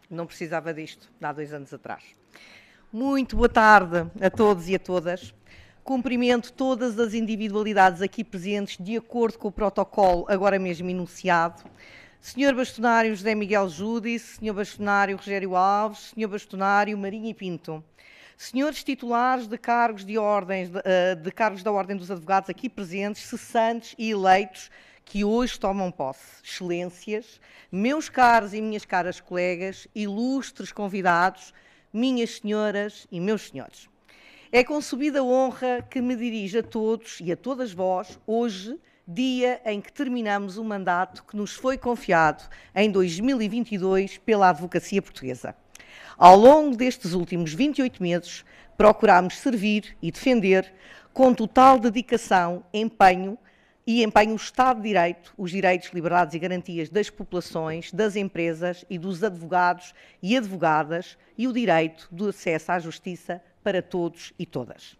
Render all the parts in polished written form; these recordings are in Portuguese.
Não precisava disto há 2 anos atrás. Muito boa tarde a todos e a todas. Cumprimento todas as individualidades aqui presentes de acordo com o protocolo agora mesmo enunciado. Sr. Bastonário José Miguel Júdice, Sr. Bastonário Rogério Alves, Sr. Bastonário Marinho e Pinto. Senhores titulares de cargos da Ordem dos Advogados aqui presentes, cessantes e eleitos, que hoje tomam posse. Excelências, meus caros e minhas caras colegas, ilustres convidados, minhas senhoras e meus senhores. É com subida honra que me dirijo a todos e a todas vós, hoje, dia em que terminamos o mandato que nos foi confiado em 2022 pela Advocacia Portuguesa. Ao longo destes últimos 28 meses, procurámos servir e defender com total dedicação, empenho o Estado de Direito, os direitos, liberdades e garantias das populações, das empresas e dos advogados e advogadas e o direito do acesso à justiça para todos e todas.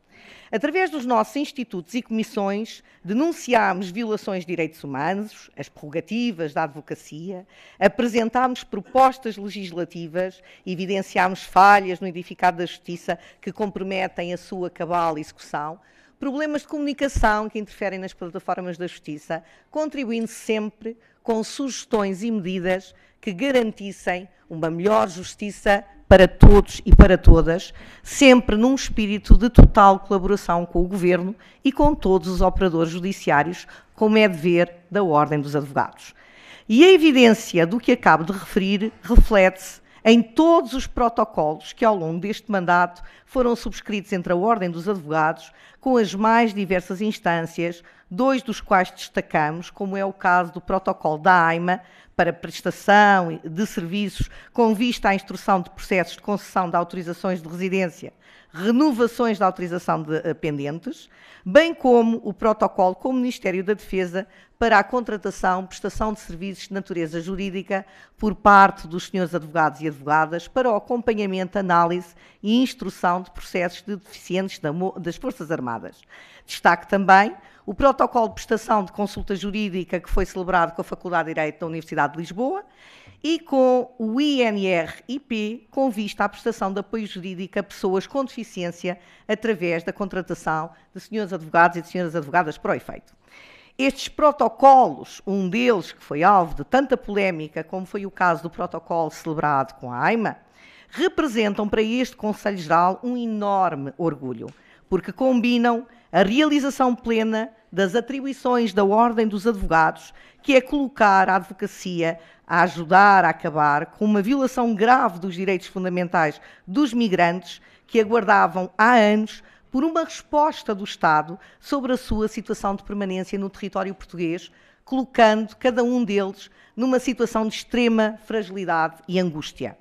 Através dos nossos institutos e comissões, denunciámos violações de direitos humanos, as prerrogativas da advocacia, apresentámos propostas legislativas, evidenciámos falhas no edificado da justiça que comprometem a sua cabal execução, problemas de comunicação que interferem nas plataformas da justiça, contribuindo sempre com sugestões e medidas que garantissem uma melhor justiça para todos e para todas, sempre num espírito de total colaboração com o Governo e com todos os operadores judiciários, como é dever da Ordem dos Advogados. E a evidência do que acabo de referir reflete-se em todos os protocolos que, ao longo deste mandato, foram subscritos entre a Ordem dos Advogados com as mais diversas instâncias, 2 dos quais destacamos, como é o caso do protocolo da AIMA, para prestação de serviços com vista à instrução de processos de concessão de autorizações de residência, renovações de autorização de pendentes, bem como o protocolo com o Ministério da Defesa para a contratação, prestação de serviços de natureza jurídica por parte dos senhores advogados e advogadas para o acompanhamento, análise e instrução de processos de deficientes das Forças Armadas. Destaque também o protocolo de prestação de consulta jurídica que foi celebrado com a Faculdade de Direito da Universidade de Lisboa e com o INR-IP com vista à prestação de apoio jurídico a pessoas com deficiência através da contratação de senhores advogados e de senhoras advogadas para o efeito. Estes protocolos, um deles que foi alvo de tanta polémica, como foi o caso do protocolo celebrado com a AIMA, representam para este Conselho Geral um enorme orgulho, porque combinam a realização plena das atribuições da Ordem dos Advogados, que é colocar a advocacia a ajudar a acabar com uma violação grave dos direitos fundamentais dos migrantes que aguardavam há anos por uma resposta do Estado sobre a sua situação de permanência no território português, colocando cada um deles numa situação de extrema fragilidade e angústia.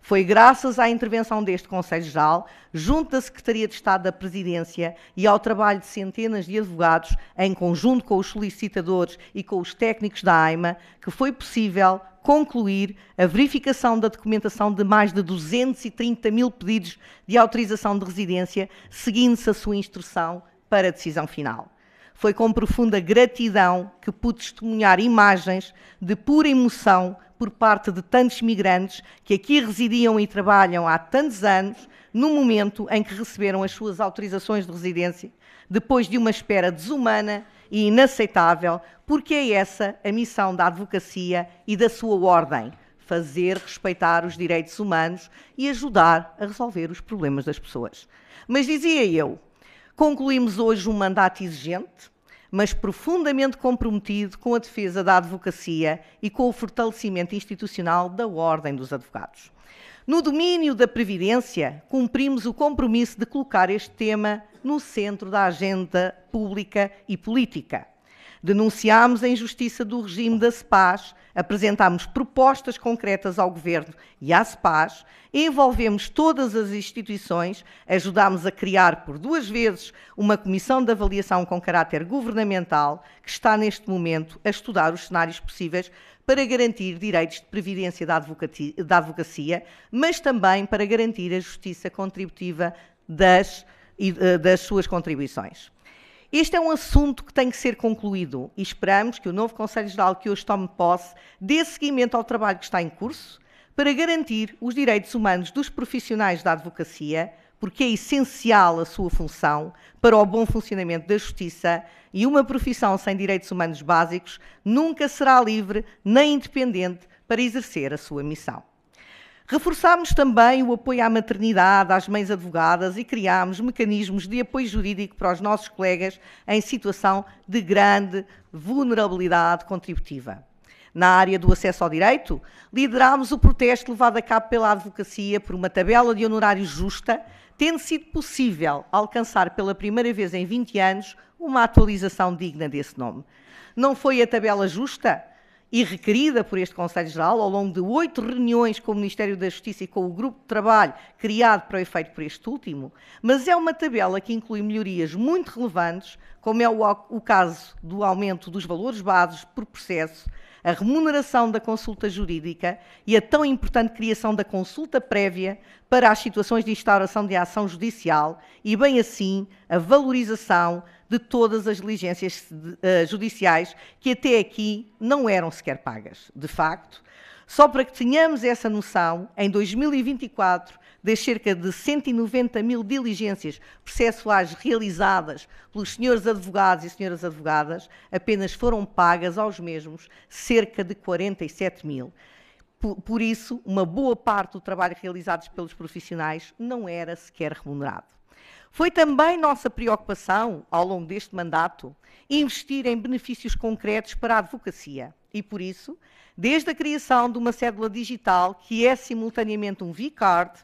Foi graças à intervenção deste Conselho Geral, junto da Secretaria de Estado da Presidência e ao trabalho de centenas de advogados, em conjunto com os solicitadores e com os técnicos da AIMA, que foi possível concluir a verificação da documentação de mais de 230 mil pedidos de autorização de residência, seguindo-se a sua instrução para a decisão final. Foi com profunda gratidão que pude testemunhar imagens de pura emoção por parte de tantos migrantes que aqui residiam e trabalham há tantos anos, no momento em que receberam as suas autorizações de residência, depois de uma espera desumana e inaceitável, porque é essa a missão da advocacia e da sua ordem, fazer respeitar os direitos humanos e ajudar a resolver os problemas das pessoas. Mas dizia eu, concluímos hoje um mandato exigente, mas profundamente comprometido com a defesa da advocacia e com o fortalecimento institucional da Ordem dos Advogados. No domínio da Previdência, cumprimos o compromisso de colocar este tema no centro da agenda pública e política. Denunciámos a injustiça do regime da CEPAS, apresentámos propostas concretas ao Governo e à CEPAS, envolvemos todas as instituições, ajudámos a criar por 2 vezes uma comissão de avaliação com caráter governamental que está neste momento a estudar os cenários possíveis para garantir direitos de previdência da advocacia, mas também para garantir a justiça contributiva das suas contribuições. Este é um assunto que tem que ser concluído e esperamos que o novo Conselho Geral que hoje tome posse dê seguimento ao trabalho que está em curso para garantir os direitos humanos dos profissionais da advocacia, porque é essencial a sua função para o bom funcionamento da justiça, e uma profissão sem direitos humanos básicos nunca será livre nem independente para exercer a sua missão. Reforçámos também o apoio à maternidade, às mães advogadas e criámos mecanismos de apoio jurídico para os nossos colegas em situação de grande vulnerabilidade contributiva. Na área do acesso ao direito, liderámos o protesto levado a cabo pela advocacia por uma tabela de honorários justa, tendo sido possível alcançar pela primeira vez em 20 anos uma atualização digna desse nome. Não foi a tabela justa e requerida por este Conselho Geral ao longo de 8 reuniões com o Ministério da Justiça e com o grupo de trabalho criado para o efeito por este último, mas é uma tabela que inclui melhorias muito relevantes, como é o caso do aumento dos valores básicos por processo, a remuneração da consulta jurídica e a tão importante criação da consulta prévia para as situações de instauração de ação judicial e, bem assim, a valorização de todas as diligências judiciais que até aqui não eram sequer pagas. De facto, só para que tenhamos essa noção, em 2024, das cerca de 190 mil diligências processuais realizadas pelos senhores advogados e senhoras advogadas, apenas foram pagas aos mesmos cerca de 47 mil. Por isso, uma boa parte do trabalho realizado pelos profissionais não era sequer remunerado. Foi também nossa preocupação, ao longo deste mandato, investir em benefícios concretos para a advocacia. E, por isso, desde a criação de uma cédula digital, que é simultaneamente um V-Card,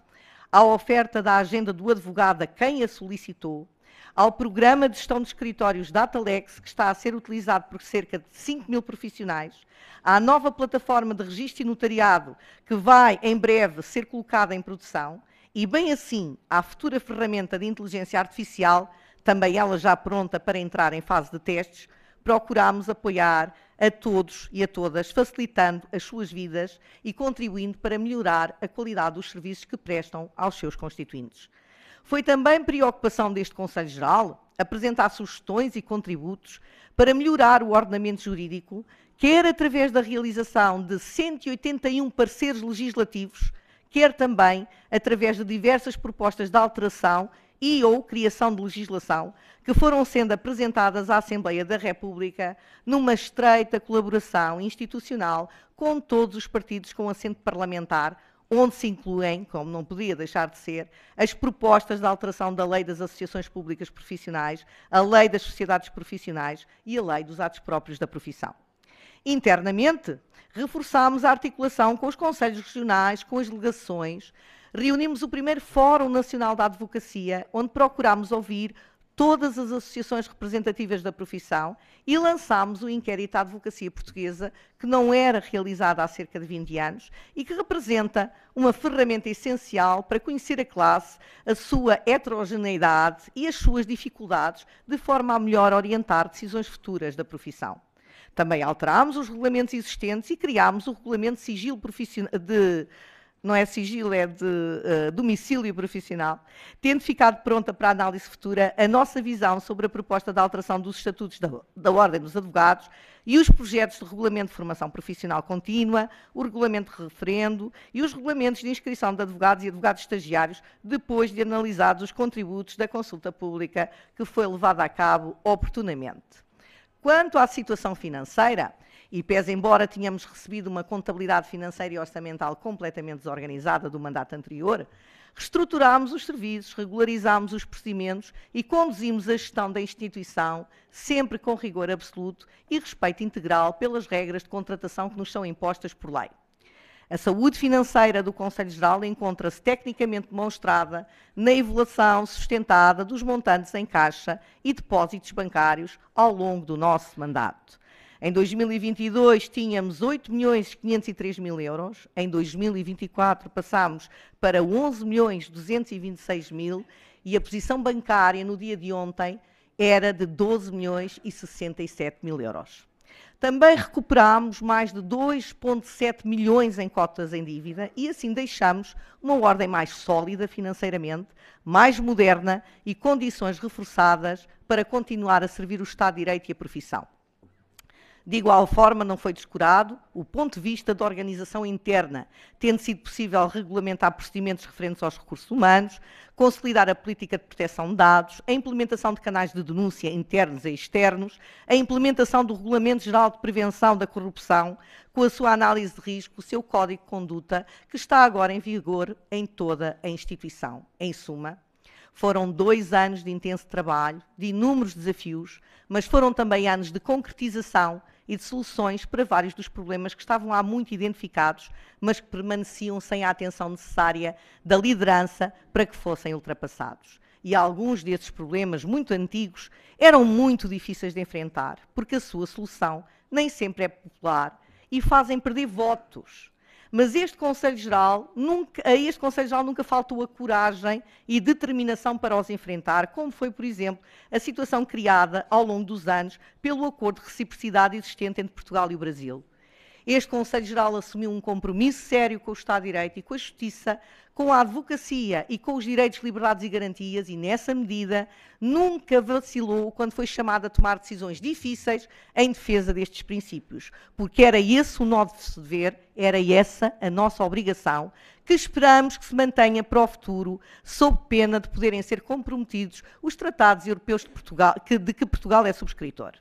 à oferta da agenda do advogado a quem a solicitou, ao programa de gestão de escritórios DataLex, que está a ser utilizado por cerca de 5 mil profissionais, à nova plataforma de registro e notariado, que vai, em breve, ser colocada em produção, e, bem assim, à futura ferramenta de inteligência artificial, também ela já pronta para entrar em fase de testes, procurámos apoiar a todos e a todas, facilitando as suas vidas e contribuindo para melhorar a qualidade dos serviços que prestam aos seus constituintes. Foi também preocupação deste Conselho Geral apresentar sugestões e contributos para melhorar o ordenamento jurídico, quer através da realização de 181 pareceres legislativos, quer também através de diversas propostas de alteração e ou criação de legislação que foram sendo apresentadas à Assembleia da República numa estreita colaboração institucional com todos os partidos com assento parlamentar, onde se incluem, como não podia deixar de ser, as propostas de alteração da Lei das Associações Públicas Profissionais, a Lei das Sociedades Profissionais e a Lei dos Atos Próprios da Profissão. Internamente, reforçámos a articulação com os conselhos regionais, com as delegações, reunimos o primeiro Fórum Nacional da Advocacia, onde procurámos ouvir todas as associações representativas da profissão e lançámos o inquérito à advocacia portuguesa, que não era realizado há cerca de 20 anos e que representa uma ferramenta essencial para conhecer a classe, a sua heterogeneidade e as suas dificuldades, de forma a melhor orientar decisões futuras da profissão. Também alterámos os regulamentos existentes e criámos o regulamento de sigilo profissional não é sigilo, é de domicílio profissional, tendo ficado pronta para a análise futura a nossa visão sobre a proposta de alteração dos estatutos da Ordem dos Advogados e os projetos de regulamento de formação profissional contínua, o regulamento de referendo e os regulamentos de inscrição de advogados e advogados estagiários, depois de analisados os contributos da consulta pública que foi levada a cabo oportunamente. Quanto à situação financeira, e pese embora tenhamos recebido uma contabilidade financeira e orçamental completamente desorganizada do mandato anterior, reestruturámos os serviços, regularizámos os procedimentos e conduzimos a gestão da instituição sempre com rigor absoluto e respeito integral pelas regras de contratação que nos são impostas por lei. A saúde financeira do Conselho Geral encontra-se tecnicamente demonstrada na evolução sustentada dos montantes em caixa e depósitos bancários ao longo do nosso mandato. Em 2022 tínhamos 8.503.000 euros, em 2024 passámos para 11.226.000 e a posição bancária no dia de ontem era de 12.067.000 euros. Também recuperámos mais de 2,7 milhões em cotas em dívida e assim deixamos uma ordem mais sólida financeiramente, mais moderna e condições reforçadas para continuar a servir o Estado de Direito e a profissão. De igual forma, não foi descurado o ponto de vista da organização interna, tendo sido possível regulamentar procedimentos referentes aos recursos humanos, consolidar a política de proteção de dados, a implementação de canais de denúncia internos e externos, a implementação do Regulamento Geral de Prevenção da Corrupção, com a sua análise de risco, o seu código de conduta, que está agora em vigor em toda a instituição. Em suma, foram 2 anos de intenso trabalho, de inúmeros desafios, mas foram também anos de concretização e de soluções para vários dos problemas que estavam há muito identificados, mas que permaneciam sem a atenção necessária da liderança para que fossem ultrapassados. E alguns desses problemas muito antigos eram muito difíceis de enfrentar, porque a sua solução nem sempre é popular e fazem perder votos. Mas a este Conselho Geral nunca faltou a coragem e determinação para os enfrentar, como foi, por exemplo, a situação criada ao longo dos anos pelo acordo de reciprocidade existente entre Portugal e o Brasil. Este Conselho Geral assumiu um compromisso sério com o Estado de Direito e com a Justiça, com a advocacia e com os direitos, liberdades e garantias, e nessa medida nunca vacilou quando foi chamado a tomar decisões difíceis em defesa destes princípios, porque era esse o nosso dever, era essa a nossa obrigação, que esperamos que se mantenha para o futuro, sob pena de poderem ser comprometidos os tratados europeus de que Portugal é subscritor.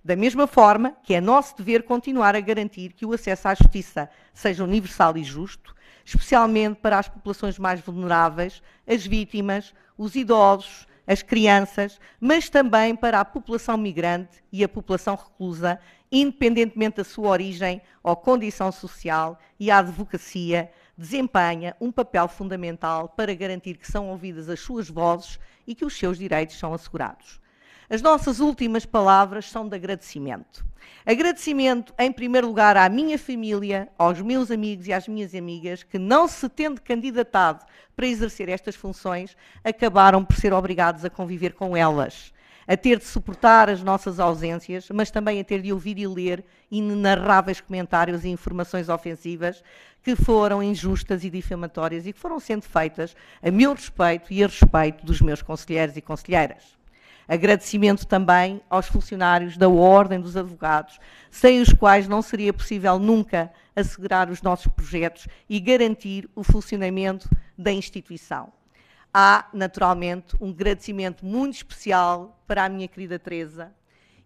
Da mesma forma que é nosso dever continuar a garantir que o acesso à justiça seja universal e justo, especialmente para as populações mais vulneráveis, as vítimas, os idosos, as crianças, mas também para a população migrante e a população reclusa, independentemente da sua origem ou condição social, e a advocacia desempenha um papel fundamental para garantir que são ouvidas as suas vozes e que os seus direitos são assegurados. As nossas últimas palavras são de agradecimento. Agradecimento, em primeiro lugar, à minha família, aos meus amigos e às minhas amigas, que, não se tendo candidatado para exercer estas funções, acabaram por ser obrigados a conviver com elas, a ter de suportar as nossas ausências, mas também a ter de ouvir e ler inenarráveis comentários e informações ofensivas que foram injustas e difamatórias e que foram sendo feitas a meu respeito e a respeito dos meus conselheiros e conselheiras. Agradecimento também aos funcionários da Ordem dos Advogados, sem os quais não seria possível nunca assegurar os nossos projetos e garantir o funcionamento da instituição. Há, naturalmente, um agradecimento muito especial para a minha querida Teresa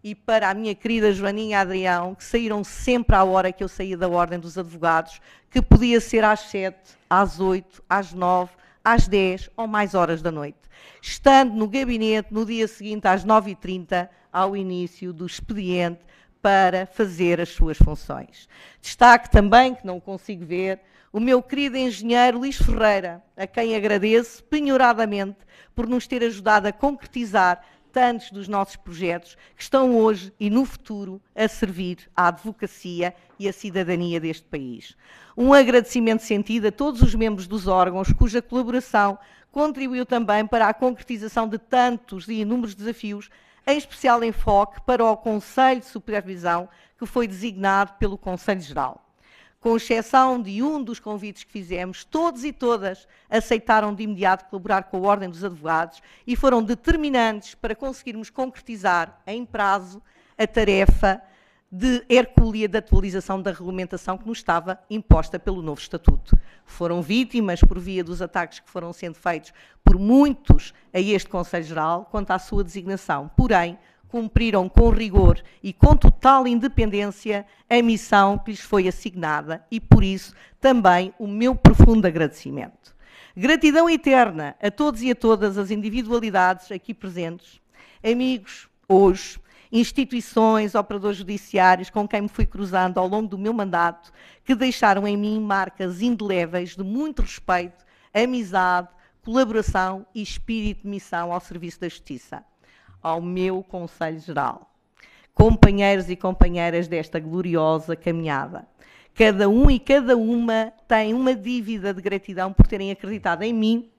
e para a minha querida Joaninha Adrião, que saíram sempre à hora que eu saía da Ordem dos Advogados, que podia ser às 7, às 8, às 9, às 10 ou mais horas da noite, estando no gabinete no dia seguinte às 9h30, ao início do expediente, para fazer as suas funções. Destaque também, que não consigo ver, o meu querido engenheiro Luís Ferreira, a quem agradeço penhoradamente por nos ter ajudado a concretizar tantos dos nossos projetos que estão hoje e no futuro a servir à advocacia e à cidadania deste país. Um agradecimento sentido a todos os membros dos órgãos cuja colaboração contribuiu também para a concretização de tantos e inúmeros desafios, em especial enfoque para o Conselho de Supervisão que foi designado pelo Conselho Geral. Com exceção de um dos convites que fizemos, todos e todas aceitaram de imediato colaborar com a Ordem dos Advogados e foram determinantes para conseguirmos concretizar em prazo a tarefa de hercúlea de atualização da regulamentação que nos estava imposta pelo novo Estatuto. Foram vítimas por via dos ataques que foram sendo feitos por muitos a este Conselho Geral quanto à sua designação, porém, cumpriram com rigor e com total independência a missão que lhes foi assignada e, por isso, também o meu profundo agradecimento. Gratidão eterna a todos e a todas as individualidades aqui presentes, amigos, hoje, instituições, operadores judiciários com quem me fui cruzando ao longo do meu mandato, que deixaram em mim marcas indeléveis de muito respeito, amizade, colaboração e espírito de missão ao serviço da justiça. Ao meu Conselho Geral, companheiros e companheiras desta gloriosa caminhada. Cada um e cada uma tem uma dívida de gratidão por terem acreditado em mim,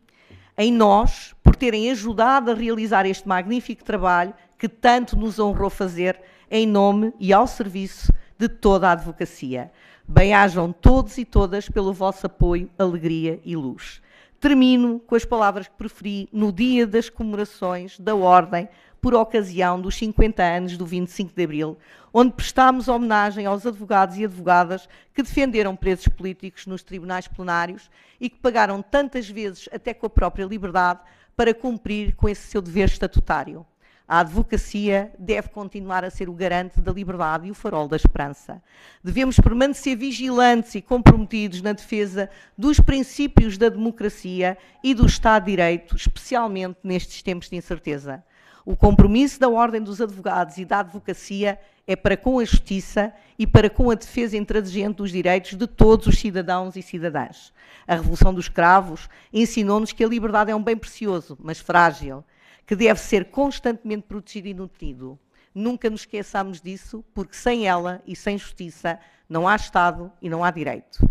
em nós, por terem ajudado a realizar este magnífico trabalho que tanto nos honrou fazer em nome e ao serviço de toda a advocacia. Bem-ajam todos e todas pelo vosso apoio, alegria e luz. Termino com as palavras que preferi no dia das comemorações da Ordem por ocasião dos 50 anos do 25 de Abril, onde prestámos homenagem aos advogados e advogadas que defenderam presos políticos nos tribunais plenários e que pagaram tantas vezes até com a própria liberdade para cumprir com esse seu dever estatutário. A advocacia deve continuar a ser o garante da liberdade e o farol da esperança. Devemos permanecer vigilantes e comprometidos na defesa dos princípios da democracia e do Estado de Direito, especialmente nestes tempos de incerteza. O compromisso da Ordem dos Advogados e da advocacia é para com a justiça e para com a defesa intransigente dos direitos de todos os cidadãos e cidadãs. A Revolução dos Cravos ensinou-nos que a liberdade é um bem precioso, mas frágil, que deve ser constantemente protegido e nutrido. Nunca nos esqueçamos disso, porque sem ela e sem justiça não há Estado e não há direito.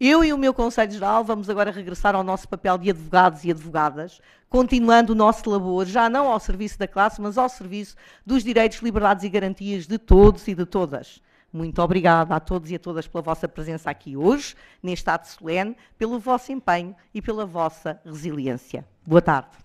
Eu e o meu Conselho Geral vamos agora regressar ao nosso papel de advogados e advogadas, continuando o nosso labor, já não ao serviço da classe, mas ao serviço dos direitos, liberdades e garantias de todos e de todas. Muito obrigada a todos e a todas pela vossa presença aqui hoje, neste ato solene, pelo vosso empenho e pela vossa resiliência. Boa tarde.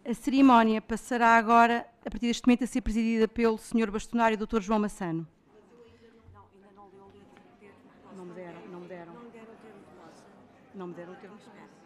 A cerimónia passará agora, a partir deste momento, a ser presidida pelo Sr. Bastonário Dr. João Massano. Não me deram o termo de posse. Não me deram o termo de posse.